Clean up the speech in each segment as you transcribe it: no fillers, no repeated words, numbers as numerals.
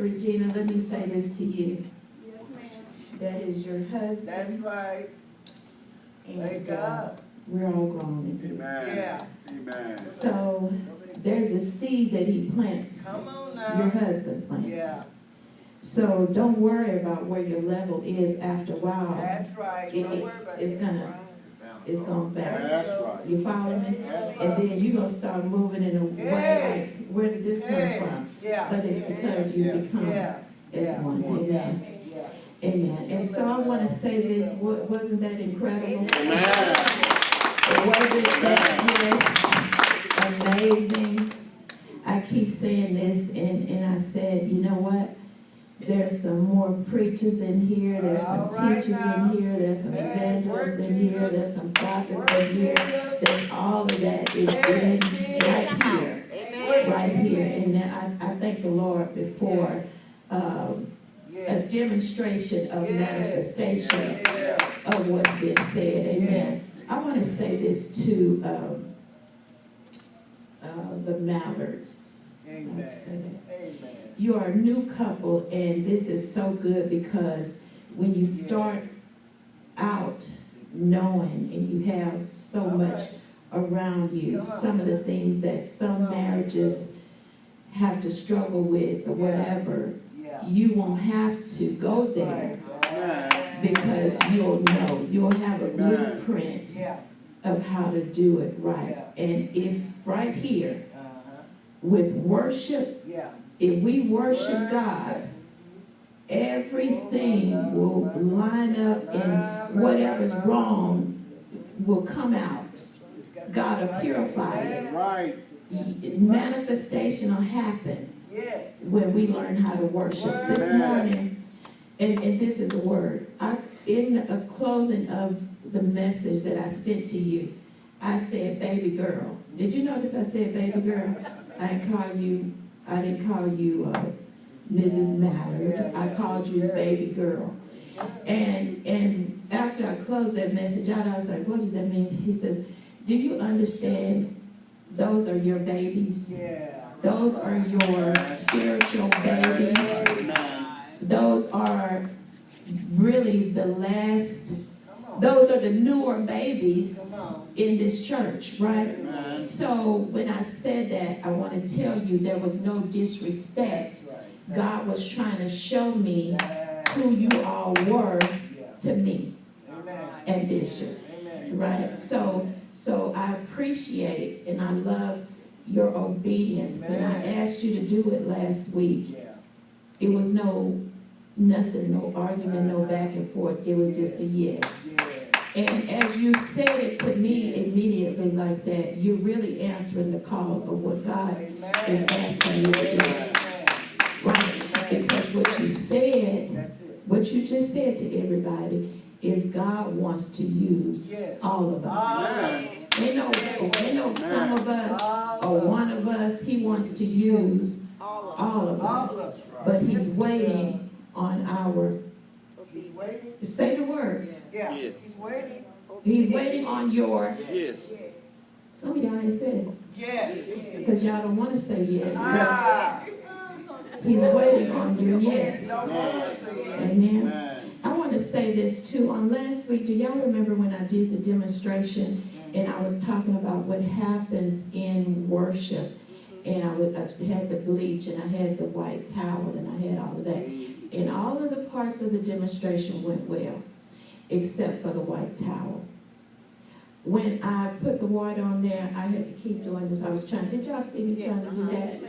Regina, let me say this to you. Yes, ma'am. That is your husband. That's right. And Thank God. we're all grown in here. Amen. Yeah. Amen. So there's a seed that he plants. Come on now. Your husband plants. Yeah. So don't worry about where your level is after a while. That's right. It's gonna balance. That's right. You follow me? And then you're gonna start moving in a way like, where did this come from? Yeah. But it's because you become as one. Amen. Yeah. Amen. And so I want to say this. Wasn't that incredible? Amen. Wasn't that just amazing? I keep saying this, and I said, you know what? There's some more preachers in here. There's some teachers in here. There's some evangelists in here. There's some prophets in here. There's all of that is in right here. Right here. And I thank the Lord before a demonstration of manifestation of what's been said. Amen. I want to say this to the Mallards. Amen. Amen. You are a new couple, and this is so good because when you start out knowing and you have so much around you, some of the things that some marriages have to struggle with or whatever, you won't have to go there because you'll know. You'll have a blueprint of how to do it right. And if right here, with worship, if we worship God, everything will line up and whatever's wrong will come out. God will purify it. Right. Manifestation will happen when we learn how to worship. This morning, and this is a word, in a closing of the message that I sent to you, I said, baby girl. Did you notice I said baby girl? I didn't call you Mrs. Mallard. I called you baby girl. And after I closed that message out, I was like, what does that mean? He says, do you understand those are your babies? Those are your spiritual babies. Those are really the last, those are the newer babies in this church, right? So when I said that, I want to tell you there was no disrespect. God was trying to show me who you all were to me and Bishop, right? So I appreciate and I love your obedience. When I asked you to do it last week, it was nothing, no argument, no back and forth. It was just a yes. And as you said it to me immediately like that, you're really answering the call of what God is asking you to do. Right? Because what you said, what you just said to everybody is God wants to use all of us. Ain't no some of us or one of us. He wants to use all of us. But he's waiting on our... He's waiting. Say the word. Yeah. He's waiting. He's waiting on your... Yes. Some of y'all ain't said it. Yes. Because y'all don't want to say yes. He's waiting on your yes. Amen. I want to say this too. On last week, do y'all remember when I did the demonstration and I was talking about what happens in worship? And I had the bleach and I had the white towel and I had all of that. And all of the parts of the demonstration went well, except for the white towel. When I put the white on there, I had to keep doing this. I was trying, did y'all see me trying to do that?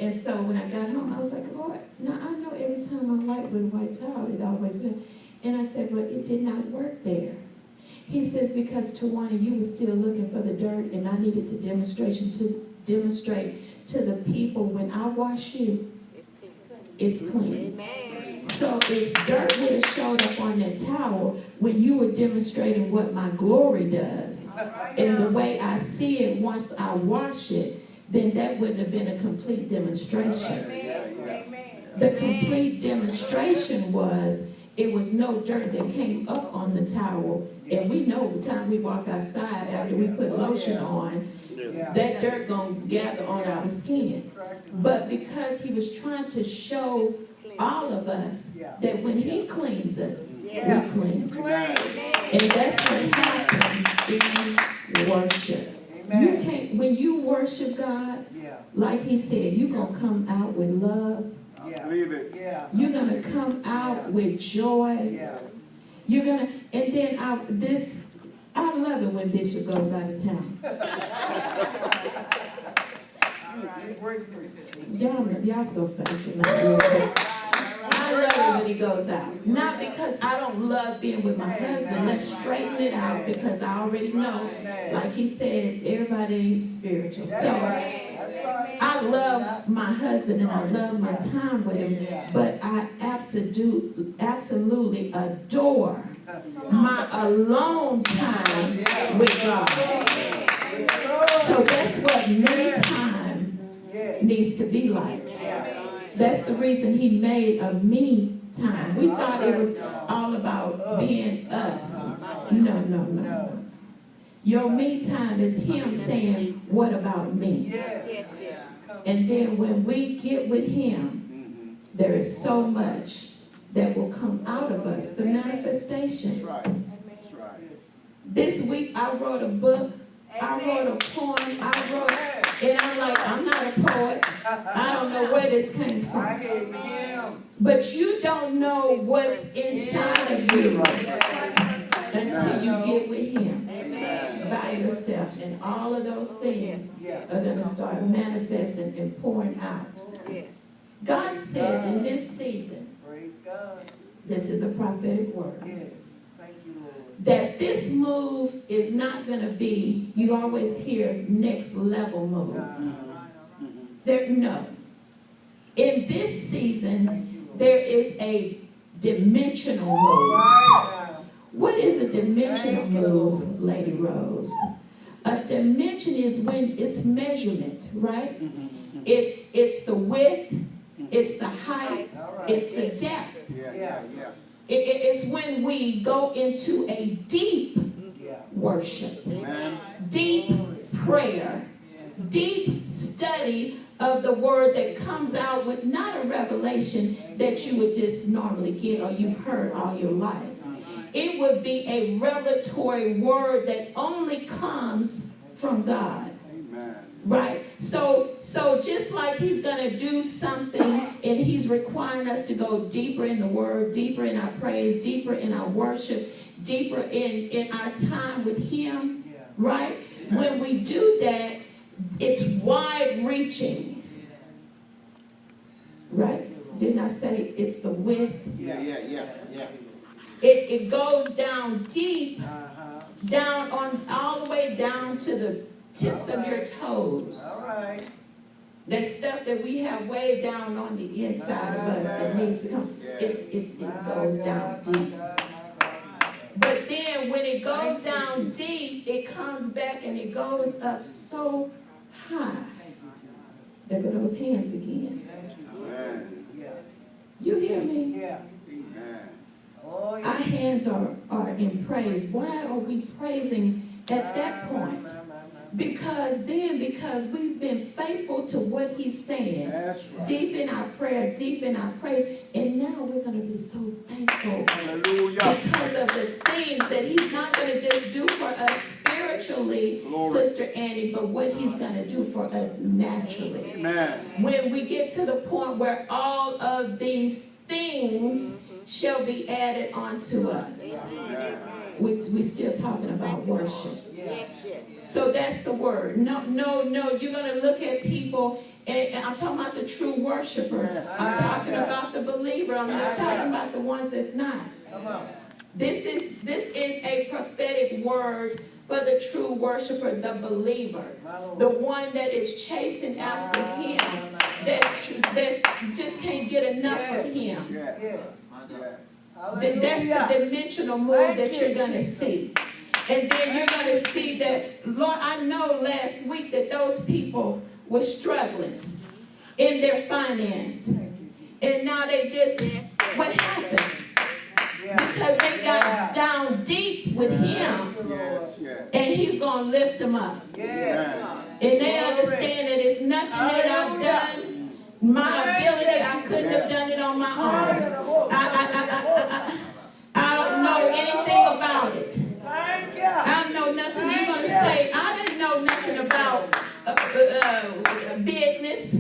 And so when I got home, I was like, Lord, now I know every time I wipe with a white towel, it always did. And I said, but it did not work there. He says, because Tawana, you were still looking for the dirt, and I needed to demonstrate to the people when I wash you, it's clean. Amen. So if dirt would have showed up on that towel when you were demonstrating what my glory does, and the way I see it once I wash it, then that wouldn't have been a complete demonstration. The complete demonstration was it was no dirt that came up on the towel. And we know the time we walk outside after we put lotion on, that dirt gonna gather on our skin. But because he was trying to show all of us that when he cleans us, we clean. And that's what happens in worship. You can't, when you worship God, like he said, you're gonna come out with love. You're gonna come out with joy. You're gonna, and then I love it when Bishop goes out of town. Y'all so funny. I love it when he goes out. Not because I don't love being with my husband. Let's straighten it out, because I already know, like he said, everybody ain't spiritual. So I love my husband and I love my time with him, but I absolutely adore my alone time with God. So that's what me time needs to be like. That's the reason he made a me time. We thought it was all about being us. No. Your me time is him saying, what about me? And then when we get with him, there is so much that will come out of us, the manifestation. This week I wrote a book, I wrote a poem, and I'm like, I'm not a poet. I don't know where this came from. But you don't know what's inside of you until you get with him by yourself. And all of those things are going to start manifesting and pouring out. God says in this season, this is a prophetic word, that this move is not going to be, you always hear next level move. No. In this season, there is a dimensional move. What is a dimensional move, Lady Rose? A dimension is when it's measurement, right? It's the width, it's the height, it's the depth. It's when we go into a deep worship, deep prayer, deep study of the word that comes out with not a revelation that you would just normally get or you've heard all your life. It would be a revelatory word that only comes from God. Right? So just like he's going to do something and he's requiring us to go deeper in the word, deeper in our praise, deeper in our worship, deeper in our time with him, right? When we do that, it's wide reaching. Right? Didn't I say it's the width? It goes down deep, down on all the way down to the tips of your toes. That stuff that we have way down on the inside of us that needs to come. It goes down deep. But then when it goes down deep, it comes back and it goes up so high. There go those hands again. You hear me? Our hands are in praise. Why are we praising at that point? Because we've been faithful to what he's saying. Deep in our prayer, deep in our praise. And now we're going to be so thankful. Because of the things that he's not going to just do for us spiritually, Sister Annie, but what he's going to do for us naturally. When we get to the point where all of these things shall be added onto us. We're still talking about worship. So that's the word. No. You're going to look at people, and I'm talking about the true worshiper. I'm talking about the believer. I'm not talking about the ones that's not. This is a prophetic word for the true worshiper, the believer, the one that is chasing after him, that's just can't get enough of him. That's the dimensional move that you're going to see. And then you're going to see that, Lord, I know last week that those people were struggling in their finance. And now they just, what happened? because they got down deep with him, and he's going to lift them up. And they understand that it's nothing that I've done, my ability, I couldn't have done it on my own. I don't know anything about it. I don't know nothing. You're going to say, I didn't know nothing about business,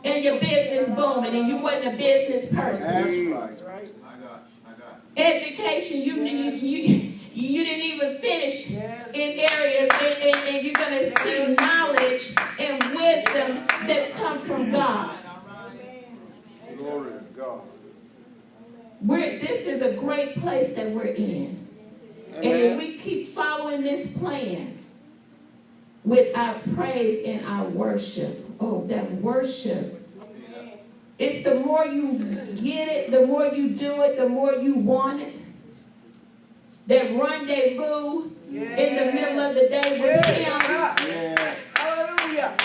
and your business booming, and you wasn't a business person. That's right. I got. Education, you didn't even finish in areas, and you're going to see knowledge and wisdom that's come from God. Glory to God. This is a great place that we're in. And if we keep following this plan with our praise and our worship, that worship, it's the more you get it, the more you do it, the more you want it. That rendezvous in the middle of the day with him. Hallelujah.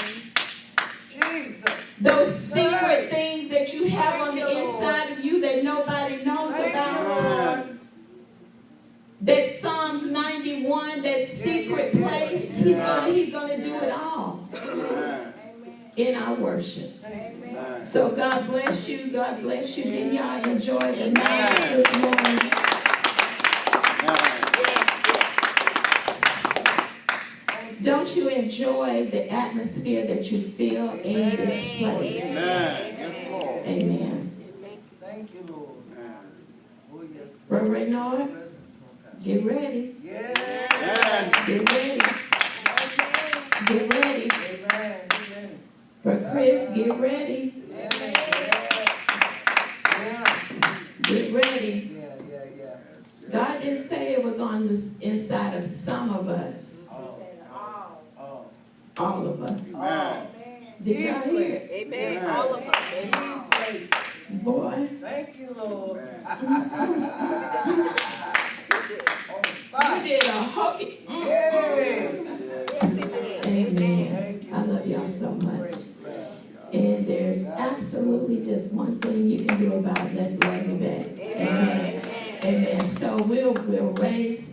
Jesus. Those secret things that you have on the inside of you that nobody knows about. That Psalms 91, that secret place, he's gonna do it all in our worship. So God bless you. God bless you. Didn't y'all enjoy the night this morning? Don't you enjoy the atmosphere that you feel in this place? Amen. Thank you, Lord. Brother Reynard, get ready. Get ready. Get ready. Brother Chris, get ready. Get ready. God didn't say it was on the inside of some of us. All of us. Did y'all hear? Amen. All of us. Amen. Boy. Thank you, Lord. You did a hokey. Amen. I love y'all so much. And there's absolutely just one thing you can do about it. Let's love you back. Amen. Amen. So we'll raise